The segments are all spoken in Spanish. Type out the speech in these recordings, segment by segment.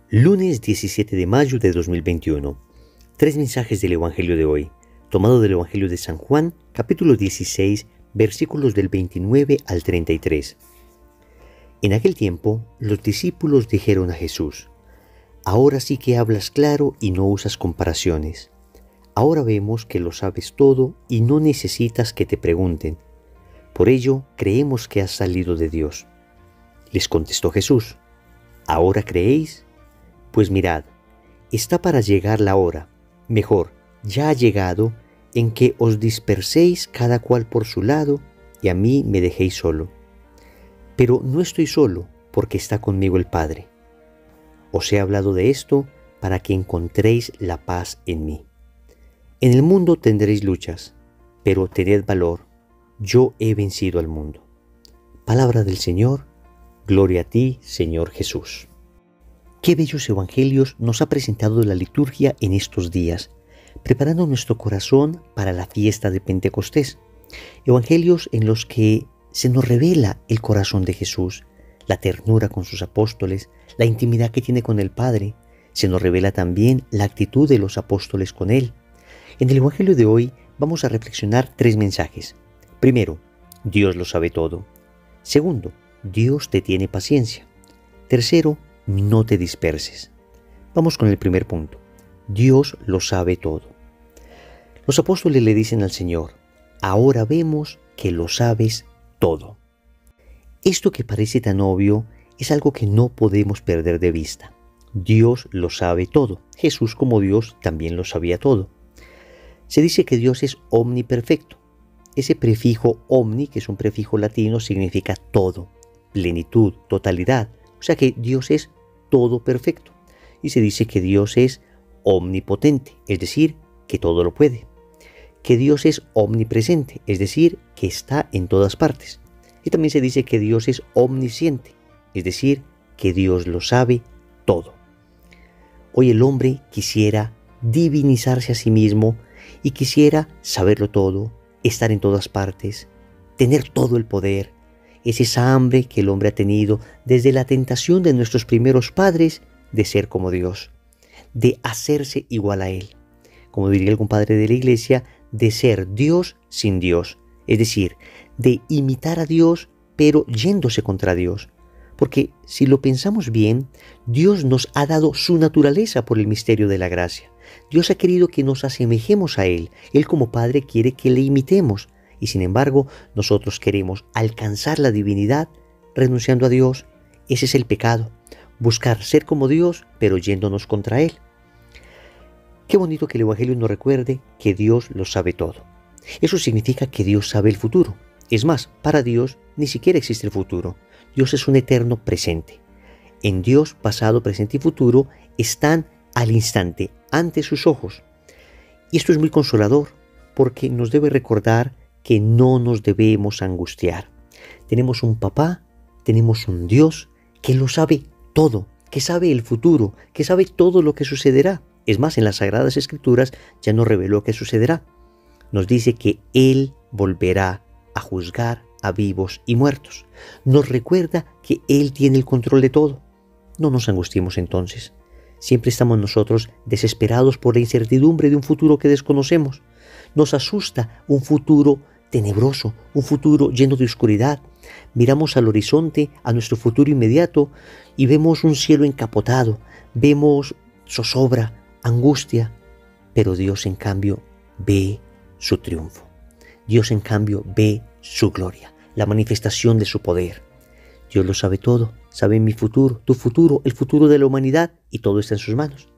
Lunes 17 de mayo de 2021. Tres mensajes del Evangelio de hoy, tomado del Evangelio de San Juan, capítulo 16, versículos del 29 al 33. En aquel tiempo, los discípulos dijeron a Jesús: «Ahora sí que hablas claro y no usas comparaciones. Ahora vemos que lo sabes todo y no necesitas que te pregunten. Por ello, creemos que has salido de Dios». Les contestó Jesús: «¿Ahora creéis? Pues mirad, está para llegar la hora, mejor, ya ha llegado, en que os disperséis cada cual por su lado y a mí me dejéis solo. Pero no estoy solo, porque está conmigo el Padre. Os he hablado de esto para que encontréis la paz en mí. En el mundo tendréis luchas, pero tened valor, yo he vencido al mundo». Palabra del Señor. Gloria a ti, Señor Jesús. Qué bellos evangelios nos ha presentado la liturgia en estos días, preparando nuestro corazón para la fiesta de Pentecostés. Evangelios en los que se nos revela el corazón de Jesús, la ternura con sus apóstoles, la intimidad que tiene con el Padre. Se nos revela también la actitud de los apóstoles con Él. En el Evangelio de hoy vamos a reflexionar tres mensajes. Primero, Dios lo sabe todo. Segundo, Dios te tiene paciencia. Tercero, no te disperses. Vamos con el primer punto. Dios lo sabe todo. Los apóstoles le dicen al Señor: «Ahora vemos que lo sabes todo». Esto que parece tan obvio es algo que no podemos perder de vista. Dios lo sabe todo. Jesús, como Dios, también lo sabía todo. Se dice que Dios es omniperfecto. Ese prefijo omni, que es un prefijo latino, significa todo, plenitud, totalidad. O sea que Dios es todo perfecto. Y se dice que Dios es omnipotente, es decir, que todo lo puede. Que Dios es omnipresente, es decir, que está en todas partes. Y también se dice que Dios es omnisciente, es decir, que Dios lo sabe todo. Hoy el hombre quisiera divinizarse a sí mismo y quisiera saberlo todo, estar en todas partes, tener todo el poder. Es esa hambre que el hombre ha tenido desde la tentación de nuestros primeros padres de ser como Dios, de hacerse igual a Él. Como diría algún padre de la iglesia, de ser Dios sin Dios, es decir, de imitar a Dios pero yéndose contra Dios. Porque si lo pensamos bien, Dios nos ha dado su naturaleza por el misterio de la gracia. Dios ha querido que nos asemejemos a Él. Él como Padre quiere que le imitemos. Y sin embargo, nosotros queremos alcanzar la divinidad renunciando a Dios. Ese es el pecado. Buscar ser como Dios, pero yéndonos contra Él. Qué bonito que el Evangelio nos recuerde que Dios lo sabe todo. Eso significa que Dios sabe el futuro. Es más, para Dios ni siquiera existe el futuro. Dios es un eterno presente. En Dios, pasado, presente y futuro están al instante, ante sus ojos. Y esto es muy consolador, porque nos debe recordar que no nos debemos angustiar. Tenemos un papá, tenemos un Dios que lo sabe todo, que sabe el futuro, que sabe todo lo que sucederá. Es más, en las Sagradas Escrituras ya nos reveló qué sucederá. Nos dice que Él volverá a juzgar a vivos y muertos. Nos recuerda que Él tiene el control de todo. No nos angustiemos entonces. Siempre estamos nosotros desesperados por la incertidumbre de un futuro que desconocemos. Nos asusta un futuro tenebroso, un futuro lleno de oscuridad. Miramos al horizonte, a nuestro futuro inmediato, y vemos un cielo encapotado, vemos zozobra, angustia, pero Dios en cambio ve su triunfo. Dios en cambio ve su gloria, la manifestación de su poder. Dios lo sabe todo, sabe mi futuro, tu futuro, el futuro de la humanidad, y todo está en sus manos.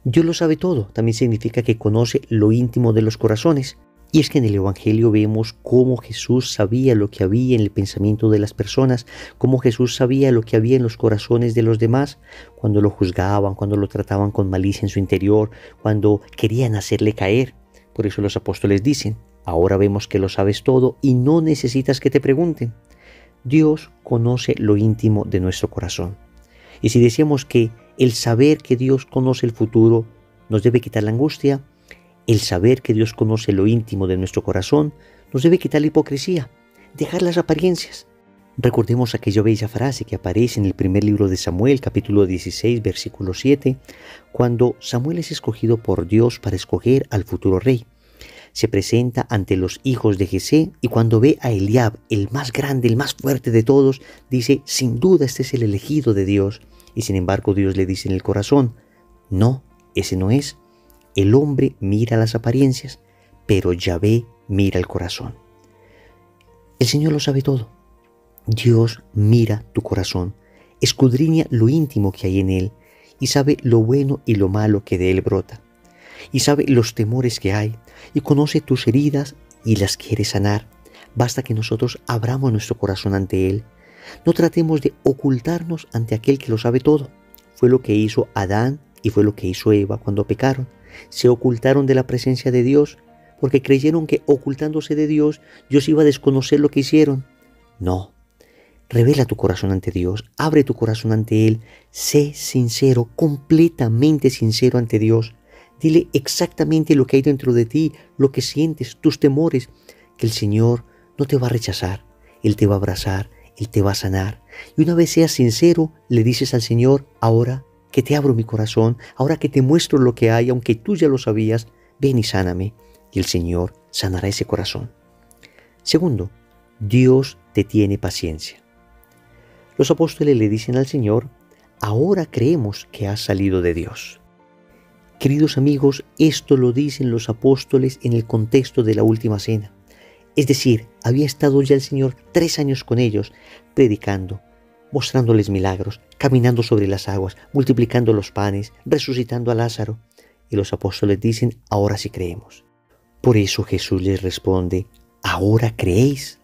Dios lo sabe todo, también significa que conoce lo íntimo de los corazones. Y es que en el Evangelio vemos cómo Jesús sabía lo que había en el pensamiento de las personas, cómo Jesús sabía lo que había en los corazones de los demás, cuando lo juzgaban, cuando lo trataban con malicia en su interior, cuando querían hacerle caer. Por eso los apóstoles dicen: «Ahora vemos que lo sabes todo y no necesitas que te pregunten». Dios conoce lo íntimo de nuestro corazón. Y si decíamos que el saber que Dios conoce el futuro nos debe quitar la angustia, el saber que Dios conoce lo íntimo de nuestro corazón nos debe quitar la hipocresía, dejar las apariencias. Recordemos aquella bella frase que aparece en el primer libro de Samuel, capítulo 16, versículo 7, cuando Samuel es escogido por Dios para escoger al futuro rey. Se presenta ante los hijos de Jesé y cuando ve a Eliab, el más grande, el más fuerte de todos, dice, sin duda este es el elegido de Dios. Y sin embargo Dios le dice en el corazón, no, ese no es. El hombre mira las apariencias, pero Yahvé mira el corazón. El Señor lo sabe todo. Dios mira tu corazón, escudriña lo íntimo que hay en él y sabe lo bueno y lo malo que de él brota. Y sabe los temores que hay y conoce tus heridas y las quiere sanar. Basta que nosotros abramos nuestro corazón ante él. No tratemos de ocultarnos ante aquel que lo sabe todo. Fue lo que hizo Adán y fue lo que hizo Eva cuando pecaron. Se ocultaron de la presencia de Dios porque creyeron que ocultándose de Dios, Dios iba a desconocer lo que hicieron. No. Revela tu corazón ante Dios, abre tu corazón ante Él, sé sincero, completamente sincero ante Dios. Dile exactamente lo que hay dentro de ti, lo que sientes, tus temores, que el Señor no te va a rechazar, Él te va a abrazar, Él te va a sanar. Y una vez seas sincero, le dices al Señor, ahora que te abro mi corazón, ahora que te muestro lo que hay, aunque tú ya lo sabías, ven y sáname. Y el Señor sanará ese corazón. Segundo, Dios te tiene paciencia. Los apóstoles le dicen al Señor, ahora creemos que has salido de Dios. Queridos amigos, esto lo dicen los apóstoles en el contexto de la última cena. Es decir, había estado ya el Señor 3 años con ellos, predicando, mostrándoles milagros, caminando sobre las aguas, multiplicando los panes, resucitando a Lázaro. Y los apóstoles dicen, ahora sí creemos. Por eso Jesús les responde, ¿ahora creéis?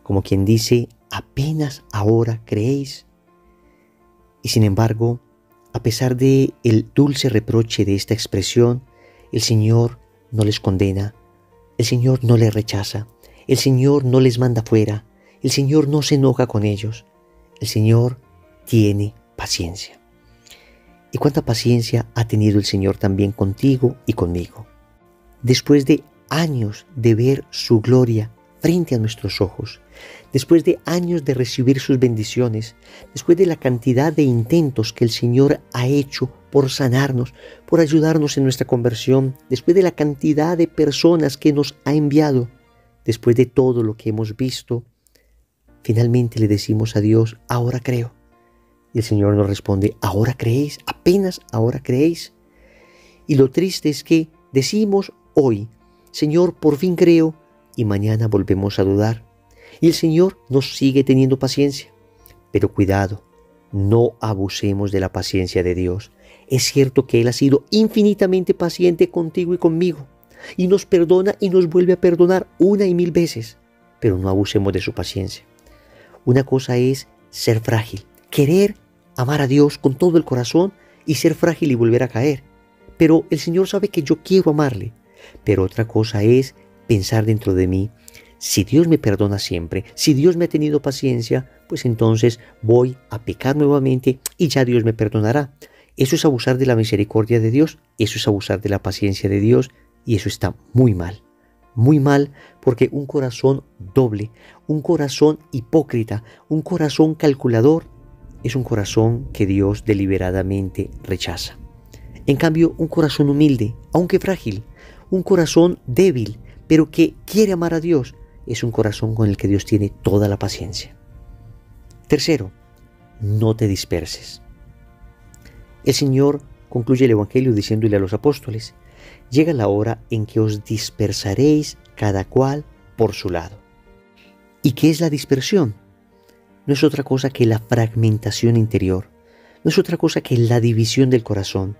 Como quien dice, apenas ahora creéis. Y sin embargo, a pesar de el dulce reproche de esta expresión, el Señor no les condena, el Señor no les rechaza, el Señor no les manda fuera, el Señor no se enoja con ellos, el Señor tiene paciencia. ¿Y cuánta paciencia ha tenido el Señor también contigo y conmigo? Después de años de ver su gloria frente a nuestros ojos, después de años de recibir sus bendiciones, después de la cantidad de intentos que el Señor ha hecho por sanarnos, por ayudarnos en nuestra conversión, después de la cantidad de personas que nos ha enviado, después de todo lo que hemos visto, finalmente le decimos a Dios, ahora creo. Y el Señor nos responde, ¿ahora creéis? ¿Apenas ahora creéis? Y lo triste es que decimos hoy, Señor, por fin creo, y mañana volvemos a dudar. Y el Señor nos sigue teniendo paciencia. Pero cuidado, no abusemos de la paciencia de Dios. Es cierto que Él ha sido infinitamente paciente contigo y conmigo, y nos perdona y nos vuelve a perdonar 1 y 1000 veces, pero no abusemos de su paciencia. Una cosa es ser frágil, querer amar a Dios con todo el corazón y ser frágil y volver a caer. Pero el Señor sabe que yo quiero amarle. Pero otra cosa es pensar dentro de mí, si Dios me perdona siempre, si Dios me ha tenido paciencia, pues entonces voy a pecar nuevamente y ya Dios me perdonará. Eso es abusar de la misericordia de Dios, eso es abusar de la paciencia de Dios y eso está muy mal porque un corazón doble, un corazón hipócrita, un corazón calculador, es un corazón que Dios deliberadamente rechaza. En cambio, un corazón humilde, aunque frágil, un corazón débil, pero que quiere amar a Dios, es un corazón con el que Dios tiene toda la paciencia. Tercero, no te disperses. El Señor concluye el Evangelio diciéndole a los apóstoles, llega la hora en que os dispersaréis cada cual por su lado. ¿Y qué es la dispersión? No es otra cosa que la fragmentación interior, no es otra cosa que la división del corazón.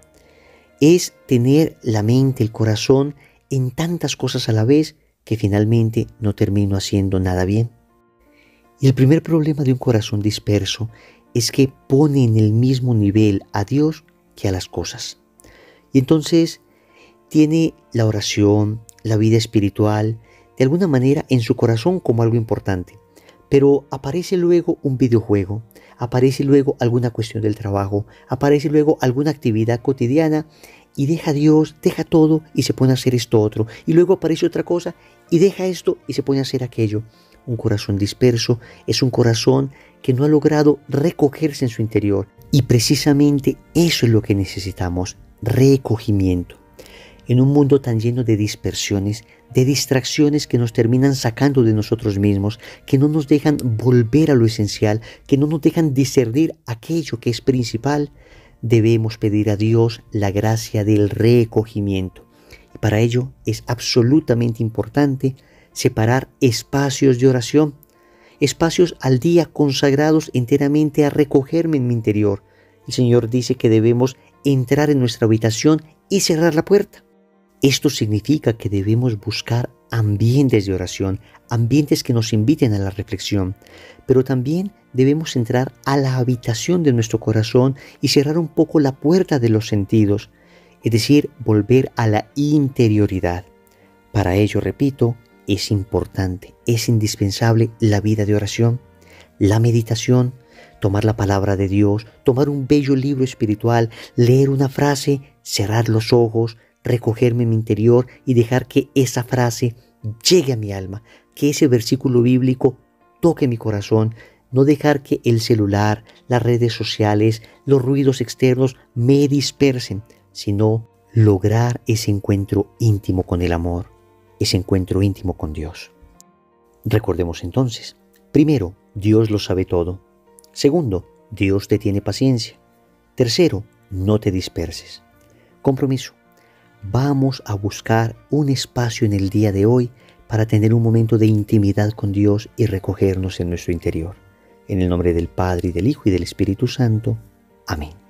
Es tener la mente, el corazón en tantas cosas a la vez que finalmente no termino haciendo nada bien. Y el primer problema de un corazón disperso es que pone en el mismo nivel a Dios que a las cosas. Y entonces tiene la oración, la vida espiritual, de alguna manera en su corazón como algo importante. Pero aparece luego un videojuego, aparece luego alguna cuestión del trabajo, aparece luego alguna actividad cotidiana y deja a Dios, deja todo y se pone a hacer esto otro. Y luego aparece otra cosa y deja esto y se pone a hacer aquello. Un corazón disperso es un corazón que no ha logrado recogerse en su interior. Y precisamente eso es lo que necesitamos, recogimiento. En un mundo tan lleno de dispersiones, de distracciones que nos terminan sacando de nosotros mismos, que no nos dejan volver a lo esencial, que no nos dejan discernir aquello que es principal, debemos pedir a Dios la gracia del recogimiento. Y para ello es absolutamente importante separar espacios de oración, espacios al día consagrados enteramente a recogerme en mi interior. El Señor dice que debemos entrar en nuestra habitación y cerrar la puerta. Esto significa que debemos buscar ambientes de oración, ambientes que nos inviten a la reflexión, pero también debemos entrar a la habitación de nuestro corazón y cerrar un poco la puerta de los sentidos, es decir, volver a la interioridad. Para ello, repito, es importante, es indispensable la vida de oración, la meditación, tomar la palabra de Dios, tomar un bello libro espiritual, leer una frase, cerrar los ojos, recogerme en mi interior y dejar que esa frase llegue a mi alma, que ese versículo bíblico toque mi corazón, no dejar que el celular, las redes sociales, los ruidos externos me dispersen, sino lograr ese encuentro íntimo con el amor, ese encuentro íntimo con Dios. Recordemos entonces, primero, Dios lo sabe todo. Segundo, Dios te tiene paciencia. Tercero, no te disperses. Compromiso. Vamos a buscar un espacio en el día de hoy para tener un momento de intimidad con Dios y recogernos en nuestro interior. En el nombre del Padre, y del Hijo, y del Espíritu Santo. Amén.